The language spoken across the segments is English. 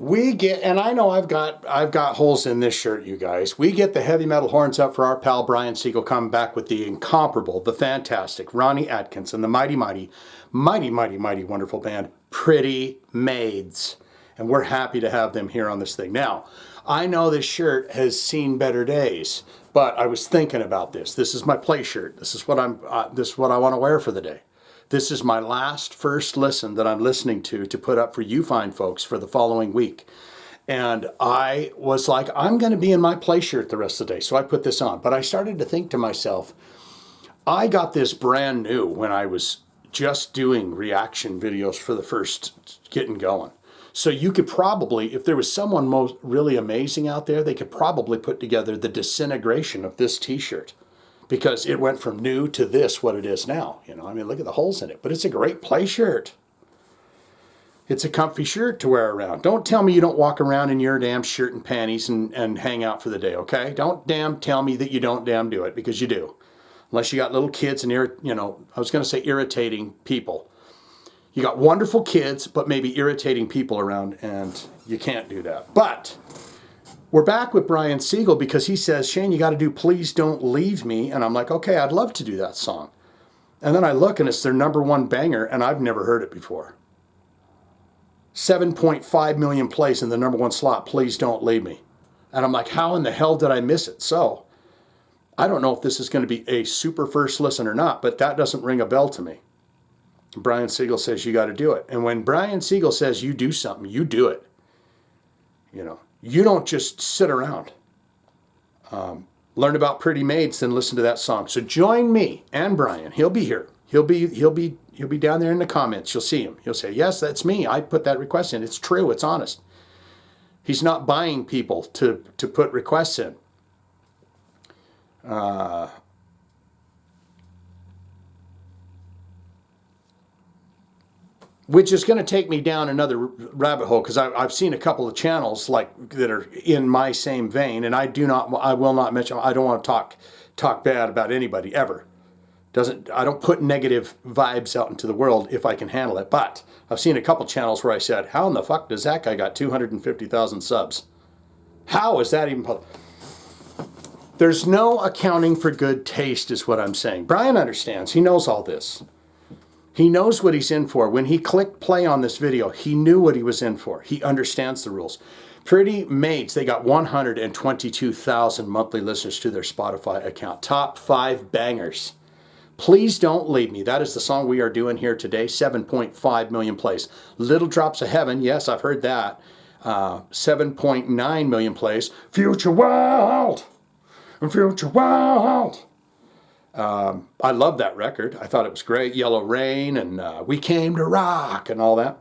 We get, and I know I've got holes in this shirt, you guys. We get the heavy metal horns up for our pal Brian Siegel coming back with the incomparable, the fantastic Ronnie Atkins and the mighty, wonderful band Pretty Maids. And we're happy to have them here on this thing. Now, I know this shirt has seen better days, but I was thinking about this. This is my play shirt. This is what I want to wear for the day. This is my first listen that I'm listening to put up for you fine folks for the following week. And I was like, I'm going to be in my play shirt the rest of the day. So I put this on. But I started to think to myself, I got this brand new when I was just doing reaction videos for the first getting going. So you could probably, if there was someone really amazing out there, they could probably put together the disintegration of this t-shirt. Because it went from new to this, what it is now. You know, I mean, look at the holes in it. But it's a great play shirt. It's a comfy shirt to wear around. Don't tell me you don't walk around in your damn shirt and panties and hang out for the day, okay? Don't damn tell me that you don't damn do it, because you do. Unless you got little kids and, I was going to say irritating people. You got wonderful kids, but maybe irritating people around, and you can't do that. But we're back with Brian Siegel because he says, Shane, you got to do Please Don't Leave Me. And I'm like, okay, I'd love to do that song. And then I look and it's their #1 banger, and I've never heard it before. 7.5 million plays in the #1 slot, Please Don't Leave Me. And I'm like, how in the hell did I miss it? So I don't know if this is going to be a super first listen or not, but that doesn't ring a bell to me. Brian Siegel says you got to do it. And when Brian Siegel says you do something, you do it. You don't just sit around. Learn about Pretty Maids, then listen to that song. So join me and Brian. He'll be here. He'll be down there in the comments. You'll see him. He'll say, yes, that's me. I put that request in. It's true. It's honest. He's not buying people to put requests in. Which is going to take me down another rabbit hole, because I've seen a couple of channels that are in my same vein, and I will not mention. I don't want to talk bad about anybody ever. I don't put negative vibes out into the world if I can handle it. But I've seen a couple channels where I said, how in the fuck does that guy got 250,000 subs? How is that even possible? There's no accounting for good taste, is what I'm saying. Brian understands. He knows all this. He knows what he's in for. When he clicked play on this video, he knew what he was in for. He understands the rules. Pretty Maids, they got 122,000 monthly listeners to their Spotify account. Top 5 bangers. Please Don't Leave Me. That is the song we are doing here today. 7.5 million plays. Little Drops of Heaven. Yes, I've heard that. 7.9 million plays. Future World. Future World. I love that record. I thought it was great. Yellow Rain and We Came to Rock and all that.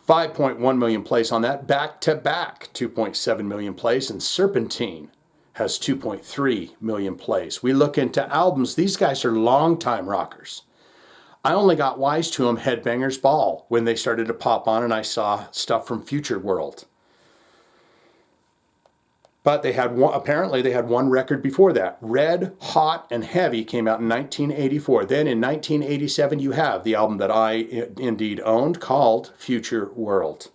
5.1 million plays on that. Back to Back, 2.7 million plays. And Serpentine has 2.3 million plays. We look into albums. These guys are longtime rockers. I only got wise to them Headbangers Ball when they started to pop on, and I saw stuff from Future World. But apparently they had one record before that. Red, Hot, and Heavy came out in 1984. Then in 1987 you have the album that I indeed owned called Future World.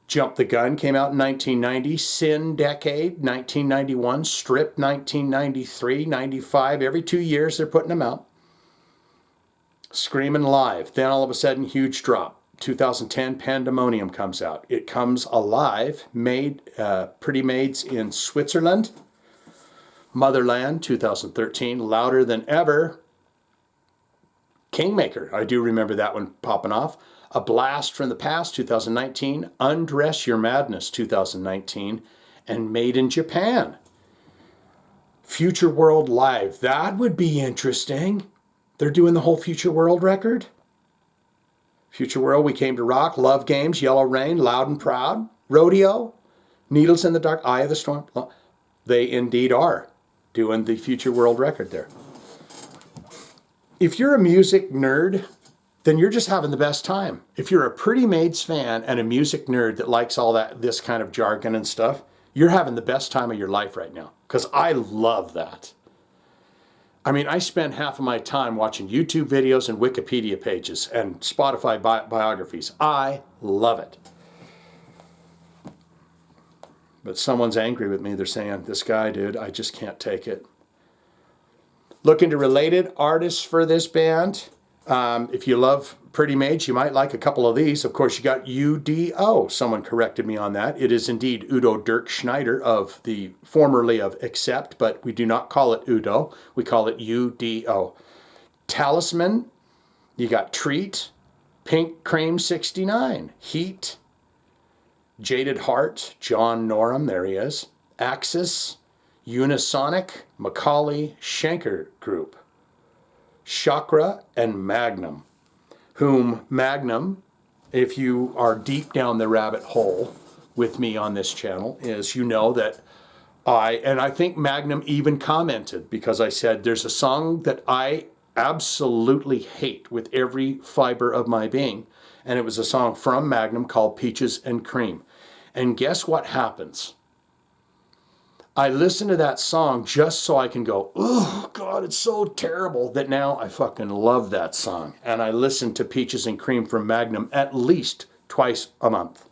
Jump the Gun came out in 1990. Sin Decade, 1991. Strip, 1993, 95. Every 2 years they're putting them out. Screamin' Live. Then all of a sudden, huge drop. 2010, Pandemonium comes out. It Comes Alive, Pretty Maids in Switzerland. Motherland, 2013, Louder Than Ever. Kingmaker, I do remember that one popping off. A Blast from the Past, 2019. Undress Your Madness, 2019. And Made in Japan. Future World Live, that would be interesting. They're doing the whole Future World record. Future World, We Came to Rock, Love Games, Yellow Rain, Loud and Proud, Rodeo, Needles in the Dark, Eye of the Storm. They indeed are doing the Future World record there. If you're a music nerd, then you're just having the best time. If you're a Pretty Maids fan and a music nerd that likes all this kind of jargon and stuff, you're having the best time of your life right now, because I love that. I mean, I spend half of my time watching YouTube videos and Wikipedia pages and Spotify biographies. I love it. But someone's angry with me. They're saying, this guy, dude, I just can't take it. Looking to related artists for this band. If you love Pretty Maids, you might like a couple of these. Of course, you got UDO. Someone corrected me on that. It is indeed Udo Dirk Schneider of the formerly of Accept, but we do not call it Udo. We call it UDO. Talisman. You got Treat. Pink Cream 69. Heat. Jaded Heart. John Norum. There he is. Axis. Unisonic. Macaulay. Schenker Group. Chakra and Magnum, whom Magnum, if you are deep down the rabbit hole with me on this channel, is you know that I think Magnum even commented, because I said there's a song that I absolutely hate with every fiber of my being, and it was a song from Magnum called Peaches and Cream. And guess what happens? I listen to that song just so I can go, oh, God, it's so terrible, that now I fucking love that song. And I listen to Peaches and Cream from Magnum at least twice a month.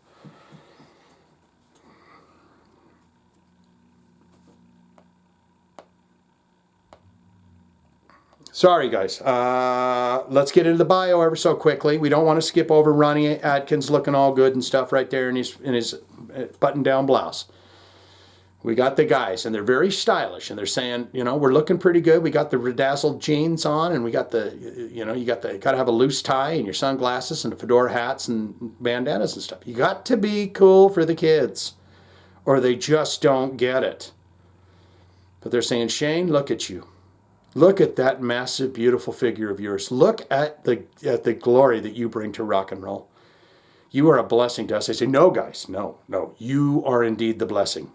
Sorry, guys. Let's get into the bio ever so quickly. We don't want to skip over Ronnie Atkins looking all good and stuff right there in his button-down blouse. We got the guys, and they're very stylish, and they're saying, you know, we're looking pretty good. We got the bedazzled jeans on, and we got the, you know, you got to have a loose tie and your sunglasses and the fedora hats and bandanas and stuff. You got to be cool for the kids, or they just don't get it. But they're saying, Shane, look at you. Look at that massive, beautiful figure of yours. Look at the glory that you bring to rock and roll. You are a blessing to us. I say, no, guys, no. You are indeed the blessing.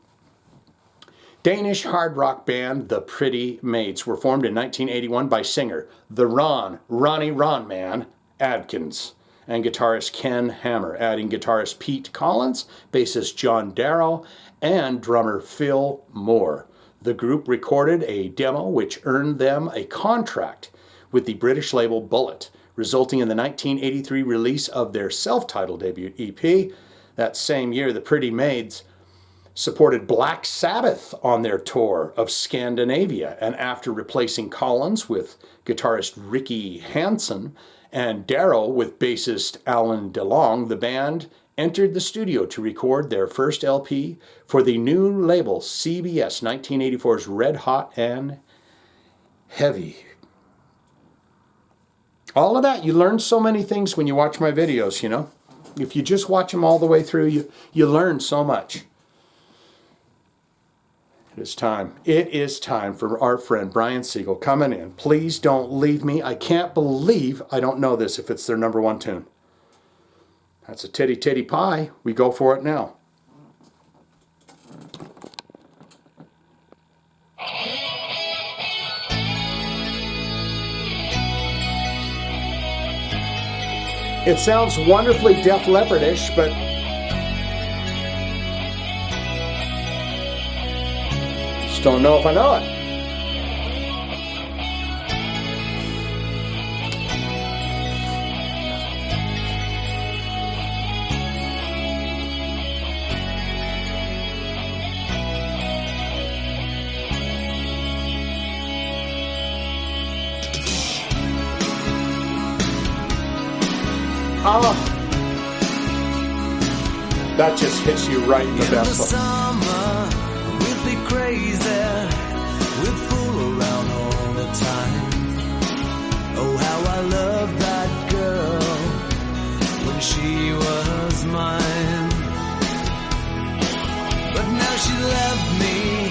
Danish hard rock band, the Pretty Maids, were formed in 1981 by singer Ronnie Man Adkins and guitarist Ken Hammer, adding guitarist Pete Collins, bassist John Darrow, and drummer Phil Moore. The group recorded a demo which earned them a contract with the British label Bullet, resulting in the 1983 release of their self-titled debut EP. That same year, the Pretty Maids supported Black Sabbath on their tour of Scandinavia, and after replacing Collins with guitarist Ricky Hansen and Darrow with bassist Alan DeLong, the band entered the studio to record their first LP for the new label CBS 1984's Red Hot and Heavy. All of that, you learn so many things when you watch my videos, you know. If you just watch them all the way through, you learn so much. It is time. It is time for our friend Brian Siegel coming in. Please don't leave me. I can't believe I don't know this if it's their number one tune. That's a titty titty pie. We go for it now. It sounds wonderfully Def Leppard-ish, but just don't know if I know it. Oh, that just hits you right in the best one. Summer, we'd be crazy, we'd fool around all the time. Oh, how I loved that girl when she was mine. But now she left me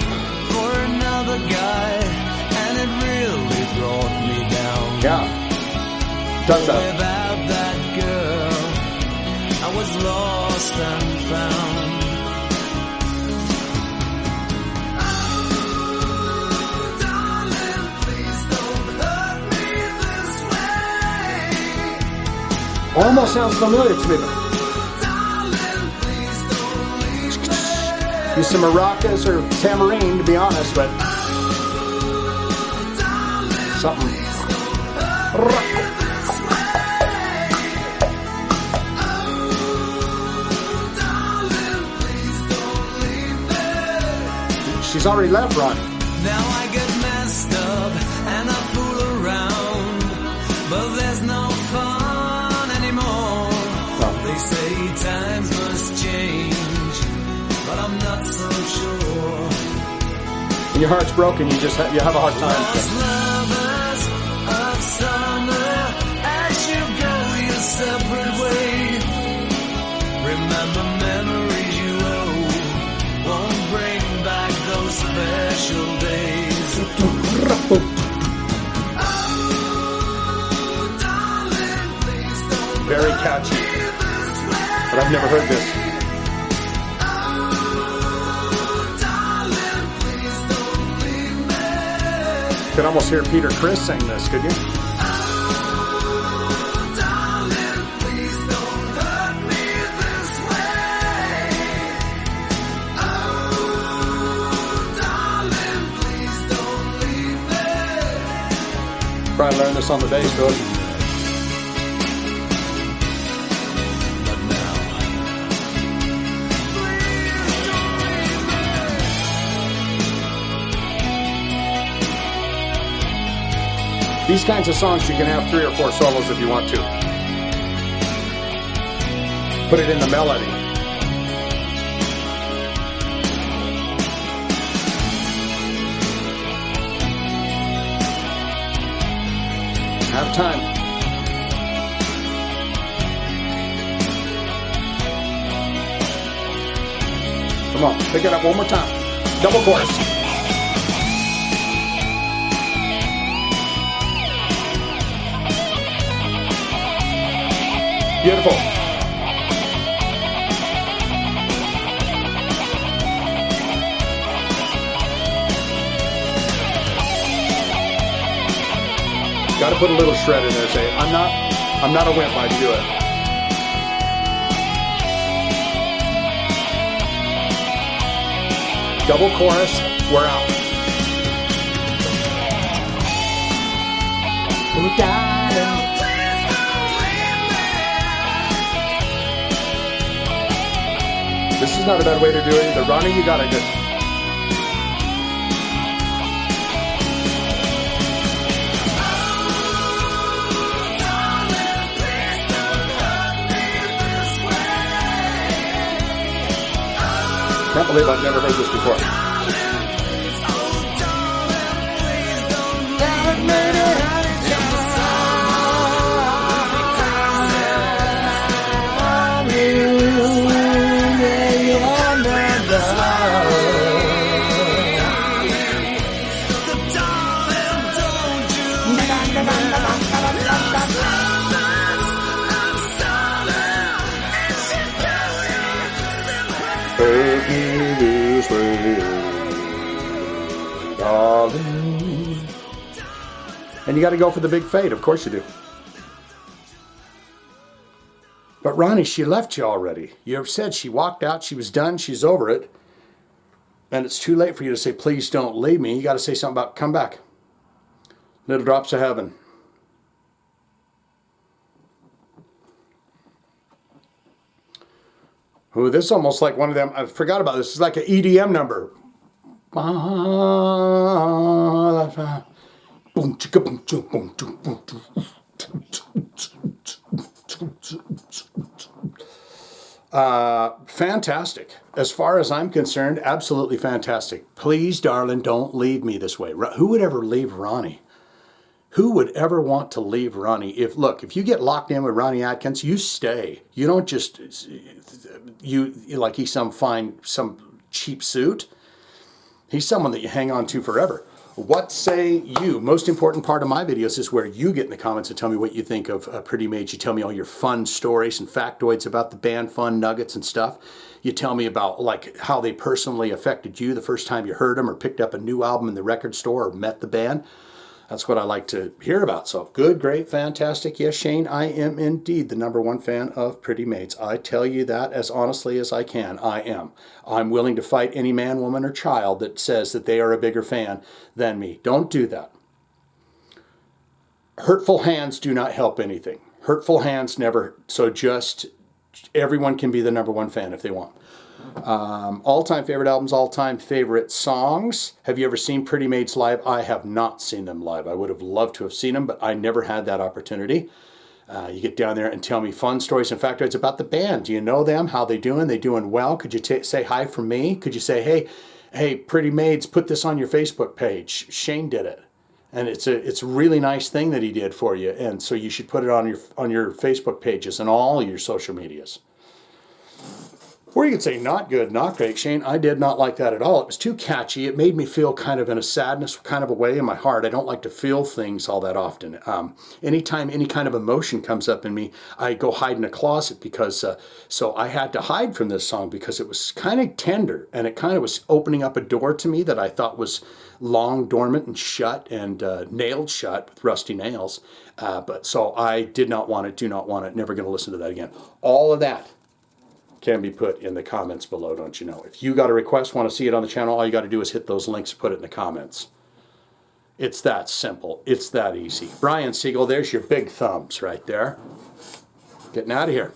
for another guy, and it really brought me down. Yeah, does that. Without that girl, I was lost and found. Oh, darling, please don't hurt me this way. Almost sounds familiar to me. Darling, please don't leave me. Use some maracas or tambourine, to be honest, but something. she's already left Ronnie. Now I get messed up and I fool around, but there's no fun anymore. They say times must change, but I'm not so sure. When your heart's broken, you have a hard time. Lost lovers of summer, as you go your separate way. Remember memories you owe, won't bring back those special days. Oh, darling, please don't Very catchy, but I've never heard this. You could almost hear Peter Criss sing this, could you? Probably learned this on the bass, though. These kinds of songs, you can have 3 or 4 solos if you want to. Put it in the melody. Have time. Come on, pick it up one more time. Double chorus. Beautiful. Got to put a little shred in there. Say, I'm not a wimp. I do it. Double chorus. We're out. Oh, darling. This is not a bad way to do it either. Ronnie, you got it good. Can't believe I've never heard this before. Take me this way, darling. And you got to go for the big fade, of course you do. But Ronnie, she left you already. You have said she walked out, she was done, she's over it. And it's too late for you to say, please don't leave me. You got to say something about come back. Little drops of heaven. Ooh, this is almost like one of them. I forgot about this. It's like an EDM number. Fantastic. As far as I'm concerned, absolutely fantastic. Please, darling, don't leave me this way. Who would ever leave Ronnie? Who would ever want to leave Ronnie? If you get locked in with Ronnie Atkins, you stay. You don't just, like he's some cheap suit. He's someone that you hang on to forever. What say you? Most important part of my videos is where you get in the comments and tell me what you think of Pretty Maids. You tell me all your fun stories and factoids about the band, fun nuggets and stuff. You tell me about like how they personally affected you the first time you heard them or picked up a new album in the record store or met the band. That's what I like to hear about. So good, great, fantastic. Yes, Shane, I am indeed the #1 fan of Pretty Maids. I tell you that as honestly as I can. I am. I'm willing to fight any man, woman, or child that says that they are a bigger fan than me. Don't do that. Hurtful hands do not help anything. Hurtful hands never. So just everyone can be the #1 fan if they want. All-time favorite albums, all-time favorite songs. Have you ever seen Pretty Maids live? I have not seen them live. I would have loved to have seen them, but I never had that opportunity. You get down there and tell me fun stories. In fact, it's about the band. Do you know them? How they doing? They doing well? Could you say hi from me? Could you say, hey, Pretty Maids, put this on your Facebook page. Shane did it. And it's a really nice thing that he did for you. And so you should put it on your Facebook pages and all your social medias. Or you could say, not good, not great. Shane, I did not like that at all. It was too catchy. It made me feel kind of in a sadness kind of a way in my heart. I don't like to feel things all that often. Anytime any kind of emotion comes up in me, I go hide in a closet because, so I had to hide from this song because it was kind of tender and it kind of was opening up a door to me that I thought was long, dormant, and shut and nailed shut with rusty nails. But so I did not want it, do not want it, never going to listen to that again. All of that can be put in the comments below, don't you know? If you got a request, want to see it on the channel, all you got to do is hit those links and put it in the comments. It's that simple. It's that easy. Brian Siegel, there's your big thumbs right there. Getting out of here.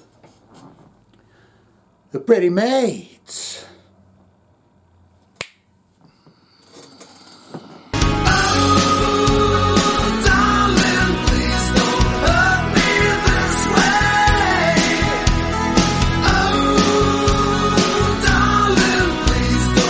The Pretty Maids.